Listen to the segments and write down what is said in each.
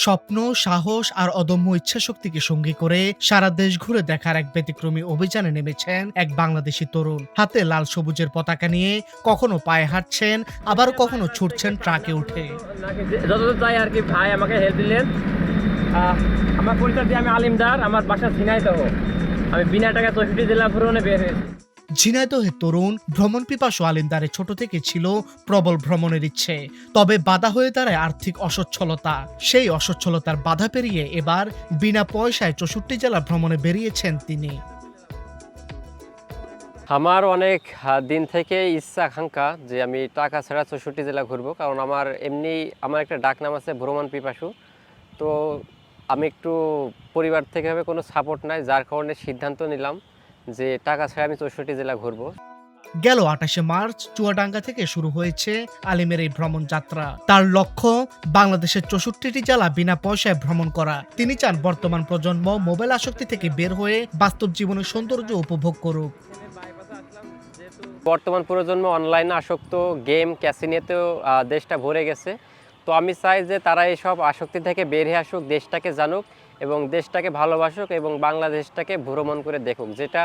স্বপ্ন, সাহস আর অদম্য ইচ্ছাশক্তিকে সঙ্গী করে সারা দেশ ঘুরে দেখার এক ব্যতিক্রমী অভিযানে নেমেছেন এক বাংলাদেশি তরুণ। হাতে লাল সবুজের পতাকা নিয়ে কখনো পায়ে হাঁটছেন, আবার কখনো ছুটছেন ট্রাকে উঠে। যতদূর চাই আর কি ভাই আমাকে হেল্প দিলেন। আমার পরিচয় দিয়ে আমি আলিমদার, আমার বাসা ঝিনাইদহ। আমি বিনা টাকা ৬৪ জেলা ভ্রমণে বের হয়েছি। ঝিনাইদহের তরুণ ভ্রমণ পিপাসু আলিমদারের ছোট থেকে ছিল প্রবল ভ্রমণের ইচ্ছে, তবে বাধা হয়ে দাঁড়ায় আর্থিক অসচ্ছলতা। সেই অসচ্ছলতার বাধা পেরিয়ে এবার বিনা পয়সায় ৬৪ জেলা ভ্রমণে বেরিয়েছেন তিনি। আমার অনেক দিন থেকে ইচ্ছা আকাঙ্ক্ষা যে আমি টাকা ছাড়া ৬৪ জেলা ঘুরবো, কারণ আমার আমার একটা ডাকনাম আছে ভ্রমণ পিপাসু। তো আমি একটু পরিবার থেকে কোনো সাপোর্ট নাই, যার কারণে সিদ্ধান্ত নিলাম যে টাকা ছাড়া আমি ৬৪ জেলা ঘুরবো। গেল ২৮শে মার্চ চুয়াডাঙ্গা থেকে শুরু হয়েছে আলিমের এই ভ্রমণ যাত্রা। তার লক্ষ্য বাংলাদেশের ৬৪টি জেলা বিনা পয়সায় ভ্রমণ করা। তিনি চান বর্তমান প্রজন্ম মোবাইল আসক্তি থেকে বের হয়ে বাস্তব জীবনের সৌন্দর্য উপভোগ করুক। বর্তমান প্রজন্ম অনলাইনে আসক্ত, গেম ক্যাসিনোতেও দেশটা ভরে গেছে। তো আমি চাই যে তারা এইসব আসক্তি থেকে বের হয়ে আসুক, দেশটাকে জানুক এবং দেশটাকে ভালোবাসুক এবং বাংলাদেশটাকে ভ্রমণ করে দেখুক, যেটা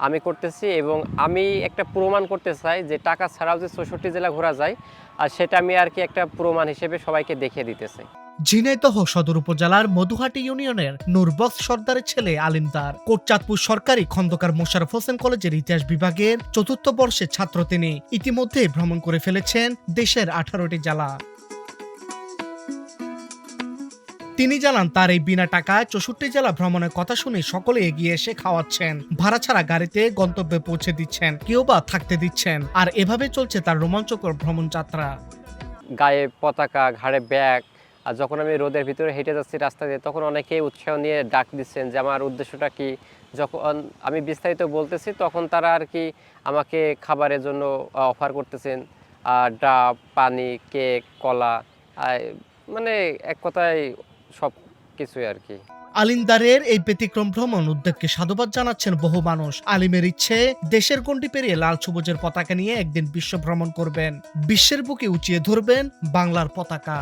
আমি করতেছি। এবং আমি একটা প্রমাণ করতে চাই যে টাকা ছাড়াও যে ৬৪ জেলা ঘোরা যায়, আর সেটা আমি আর কি একটা প্রমাণ হিসেবে সবাইকে দেখিয়ে দিতে চাই। ঝিনাইদহ সদর উপজেলার মধুহাটি ইউনিয়নের নূরবক্স সর্দারের ছেলে আলিমদার কোটচাঁদপুর সরকারি খন্দকার মোশাররফ হোসেন কলেজের ইতিহাস বিভাগের ৪র্থ বর্ষের ছাত্র। তিনি ইতিমধ্যে ভ্রমণ করে ফেলেছেন দেশের ১৮টি জেলা। তিনি জানান তার এই বিনা টাকায় ৬৪ জেলা ভ্রমণের কথা শুনে সকলে এগিয়ে এসে খাওয়াচ্ছেন, ভাড়া ছাড়া গাড়িতে গন্তব্যে পৌঁছে দিচ্ছেন, কেউ বা থাকতে দিচ্ছেন। আর এভাবে চলছে তার রোমাঞ্চকর ভ্রমণ যাত্রা। গায়ে পতাকা, ঘাড়ে ব্যাগ, আর যখন আমি রোদের ভিতরে হেঁটে যাচ্ছি রাস্তা দিয়ে, তখন অনেকেই উৎসাহ নিয়ে ডাক দিচ্ছেন যে আমার উদ্দেশ্যটা কি। যখন আমি বিস্তারিত বলতেছি, তখন তারা আর কি আমাকে খাবারের জন্য অফার করতেছেন, ডাব, পানি, কেক, কলা, মানে এক কথায় সব কিছুই আর কি। আলিমদারের এই ব্যতিক্রম ভ্রমণ উদ্যোগকে সাধুবাদ জানাচ্ছেন বহু মানুষ। আলিমের ইচ্ছে দেশের গণ্ডি পেরিয়ে লাল সবুজের পতাকা নিয়ে একদিন বিশ্ব ভ্রমণ করবেন, বিশ্বের বুকে উঁচিয়ে ধরবেন বাংলার পতাকা।